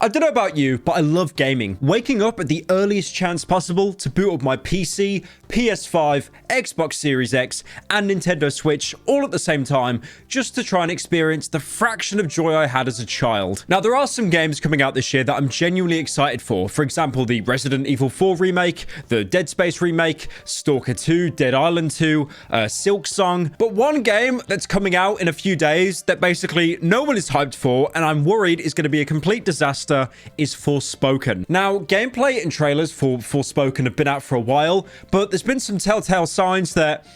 I don't know about you, but I love gaming. Waking up at the earliest chance possible to boot up my PC, PS5, Xbox Series X, and Nintendo Switch all at the same time, just to try and experience the fraction of joy I had as a child. Now, there are some games coming out this year that I'm genuinely excited for. For example, the Resident Evil 4 remake, the Dead Space remake, Stalker 2, Dead Island 2, Silksong. But one game that's coming out in a few days that basically no one is hyped for, and I'm worried is going to be a complete disaster, is Forspoken. Now, gameplay and trailers for Forspoken have been out for a while, but there's been some telltale signs that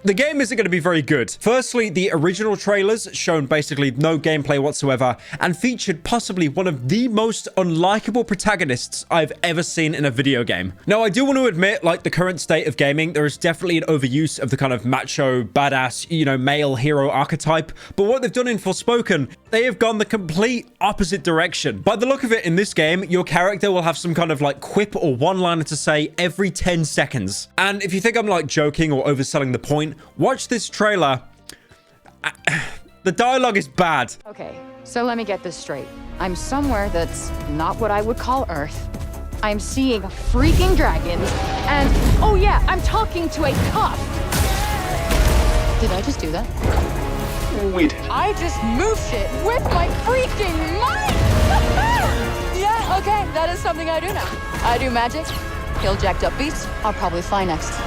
the game isn't going to be very good. Firstly, the original trailers shown basically no gameplay whatsoever and featured possibly one of the most unlikable protagonists I've ever seen in a video game. Now, I do want to admit, like the current state of gaming, there is definitely an overuse of the kind of macho, badass, male hero archetype. But what they've done in Forspoken, they have gone the complete opposite direction. By the look of it in this game, your character will have some kind of like quip or one-liner to say every 10 seconds. And if you think I'm like joking or overselling the point, watch this trailer. The dialogue is bad. Okay, so let me get this straight. I'm somewhere that's not what I would call Earth. I'm seeing freaking dragons, and oh yeah, I'm talking to a cop. Did I just do that? We did. I just moved shit with my freaking mind! Yeah, okay, that is something I do now. I do magic, kill jacked up beasts. I'll probably fly next.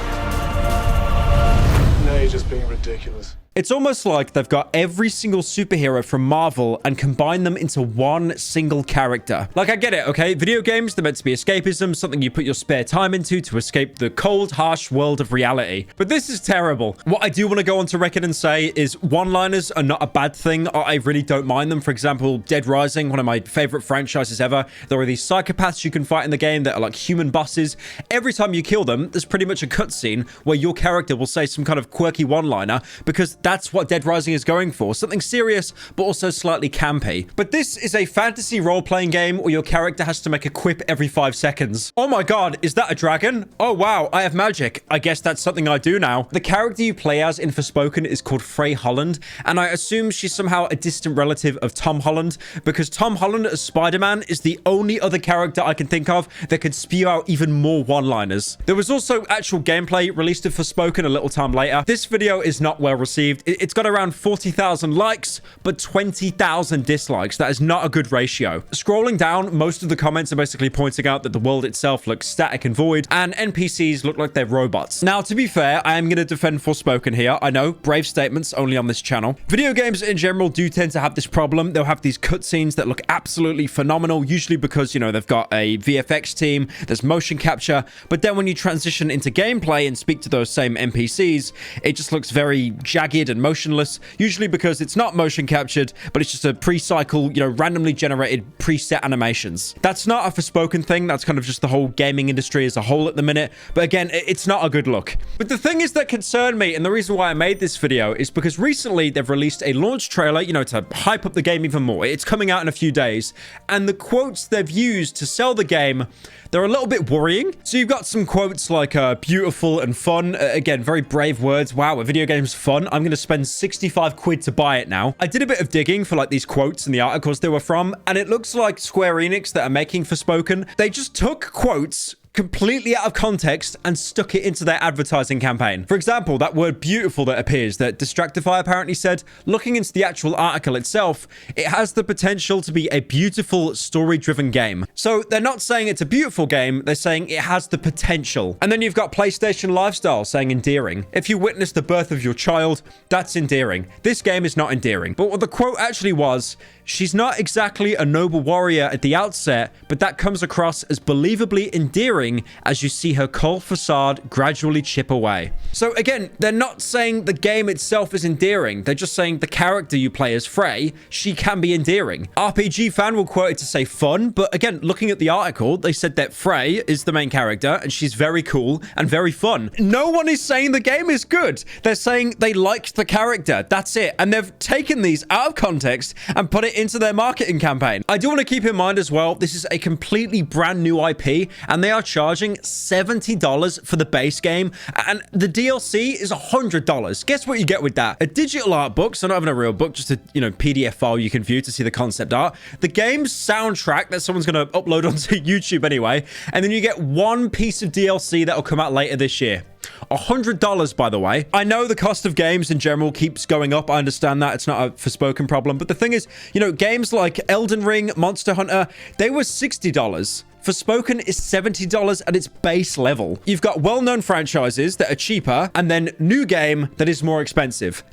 Now you're just being ridiculous. It's almost like they've got every single superhero from Marvel and combined them into one single character. Like, I get it, okay? Video games, they're meant to be escapism, something you put your spare time into to escape the cold, harsh world of reality. But this is terrible. What I do want to go on to record and say is one-liners are not a bad thing. I really don't mind them. For example, Dead Rising, one of my favorite franchises ever. There are these psychopaths you can fight in the game that are like human bosses. Every time you kill them, there's pretty much a cutscene where your character will say some kind of quirky one-liner, because that's what Dead Rising is going for. Something serious, but also slightly campy. But this is a fantasy role-playing game where your character has to make a quip every 5 seconds. Oh my god, is that a dragon? Oh wow, I have magic. I guess that's something I do now. The character you play as in Forspoken is called Frey Holland, and I assume she's somehow a distant relative of Tom Holland, because Tom Holland as Spider-Man is the only other character I can think of that could spew out even more one-liners. There was also actual gameplay released of Forspoken a little time later. This video is not well received. It's got around 40,000 likes, but 20,000 dislikes. That is not a good ratio. Scrolling down, most of the comments are basically pointing out that the world itself looks static and void, and NPCs look like they're robots. Now, to be fair, I am going to defend Forspoken here. I know, brave statements only on this channel. Video games in general do tend to have this problem. They'll have these cutscenes that look absolutely phenomenal, usually because, they've got a VFX team, there's motion capture, but then when you transition into gameplay and speak to those same NPCs, it just looks very jagged and motionless, usually because it's not motion captured, but it's just a pre-cycle, randomly generated preset animations. That's not a Forspoken thing. That's kind of just the whole gaming industry as a whole at the minute. But again, it's not a good look. But the thing is that concerned me, and the reason why I made this video, is because recently they've released a launch trailer, to hype up the game even more. It's coming out in a few days, and the quotes they've used to sell the game, they're a little bit worrying. So you've got some quotes like beautiful and fun. Again, very brave words. Wow, a video game's fun. I'm going to spend 65 quid to buy it now. I did a bit of digging for like these quotes and the articles they were from, and it looks like Square Enix that are making Forspoken, they just took quotes completely out of context and stuck it into their advertising campaign. For example, that word beautiful that appears that Distractify apparently said, looking into the actual article itself, it has the potential to be a beautiful story-driven game. So they're not saying it's a beautiful game, they're saying it has the potential. And then you've got PlayStation Lifestyle saying endearing. If you witness the birth of your child, that's endearing. This game is not endearing. But what the quote actually was, she's not exactly a noble warrior at the outset, but that comes across as believably endearing as you see her cold facade gradually chip away. So again, they're not saying the game itself is endearing. They're just saying the character you play as Frey, she can be endearing. RPG Fan will quote it to say fun, but again, looking at the article, they said that Frey is the main character and she's very cool and very fun. No one is saying the game is good. They're saying they liked the character. That's it. And they've taken these out of context and put it into their marketing campaign. I do want to keep in mind as well, this is a completely brand new IP, and they are charging $70 for the base game, and the DLC is $100. Guess what you get with that? A digital art book, so not even a real book, just a, PDF file you can view to see the concept art. The game's soundtrack that someone's going to upload onto YouTube anyway, and then you get one piece of DLC that'll come out later this year. $100, by the way. I know the cost of games in general keeps going up. I understand that. It's not a Forspoken problem. But the thing is, games like Elden Ring, Monster Hunter, they were $60. Forspoken is $70 at its base level. You've got well-known franchises that are cheaper, and then new game that is more expensive.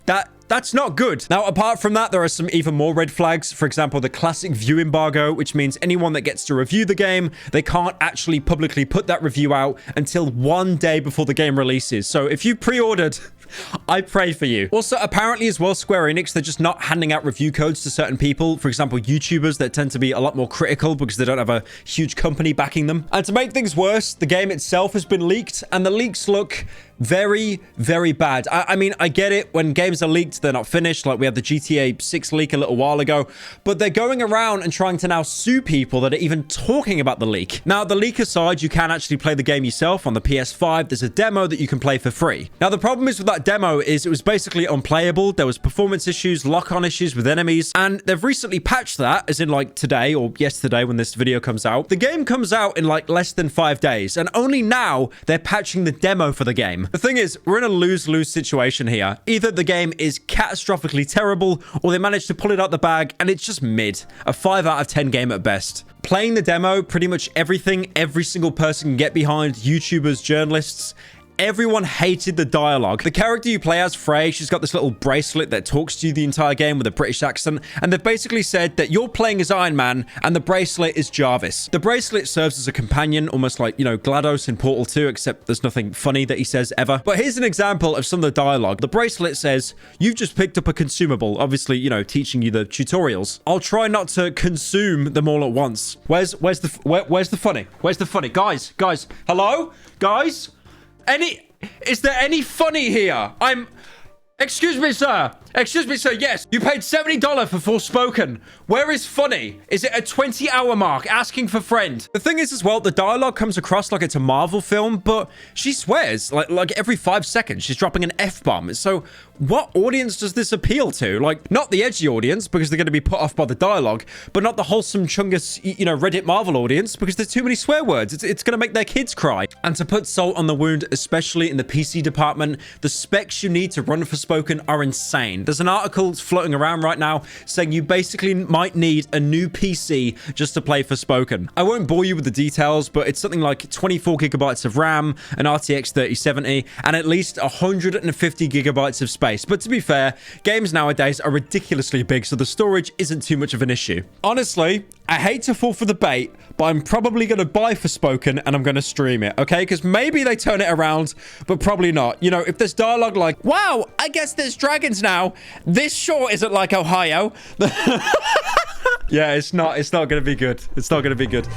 That's not good. Now, apart from that, there are some even more red flags. For example, the classic view embargo, which means anyone that gets to review the game, they can't actually publicly put that review out until one day before the game releases. So if you pre-ordered, I pray for you. Also, apparently as well, Square Enix, they're just not handing out review codes to certain people. For example, YouTubers that tend to be a lot more critical because they don't have a huge company backing them. And to make things worse, the game itself has been leaked, and the leaks look very, very bad. I mean, I get it. When games are leaked, they're not finished. Like we had the GTA 6 leak a little while ago, but they're going around and trying to now sue people that are even talking about the leak. Now, the leak aside, you can actually play the game yourself on the PS5. There's a demo that you can play for free. Now, the problem is with that demo is it was basically unplayable. There was performance issues, lock-on issues with enemies, and they've recently patched that, as in like today or yesterday when this video comes out. The game comes out in like less than 5 days, and only now they're patching the demo for the game. The thing is, we're in a lose-lose situation here. Either the game is catastrophically terrible, or they managed to pull it out the bag and it's just mid. A 5 out of 10 game at best. Playing the demo, pretty much everything every single person can get behind, YouTubers, journalists, everyone hated the dialogue. The character you play as, Frey, she's got this little bracelet that talks to you the entire game with a British accent, and they've basically said that you're playing as Iron Man and the bracelet is Jarvis. The bracelet serves as a companion, almost like, GLaDOS in Portal 2, except there's nothing funny that he says ever. But here's an example of some of the dialogue. The bracelet says, "You've just picked up a consumable," obviously, teaching you the tutorials. "I'll try not to consume them all at once." Where's the funny? Where's the funny? Guys, hello? Guys? Is there any funny here? Excuse me, sir. Yes, you paid $70 for Forspoken. Where is funny? Is it a 20-hour mark asking for friend? The thing is as well, the dialogue comes across like it's a Marvel film, but she swears like every 5 seconds she's dropping an F-bomb. So what audience does this appeal to? Like, not the edgy audience because they're going to be put off by the dialogue, but not the wholesome chungus, Reddit Marvel audience because there's too many swear words. It's going to make their kids cry. And to put salt on the wound, especially in the PC department, the specs you need to run Forspoken are insane. There's an article floating around right now saying you basically might need a new PC just to play Forspoken. I won't bore you with the details, but it's something like 24 gigabytes of RAM, an RTX 3070, and at least 150 gigabytes of space. But to be fair, games nowadays are ridiculously big, so the storage isn't too much of an issue. Honestly, I hate to fall for the bait, but I'm probably going to buy Forspoken and I'm going to stream it, okay? Because maybe they turn it around, but probably not. If there's dialogue like, "Wow, I guess there's dragons now. This sure isn't like Ohio." Yeah, it's not going to be good. It's not going to be good.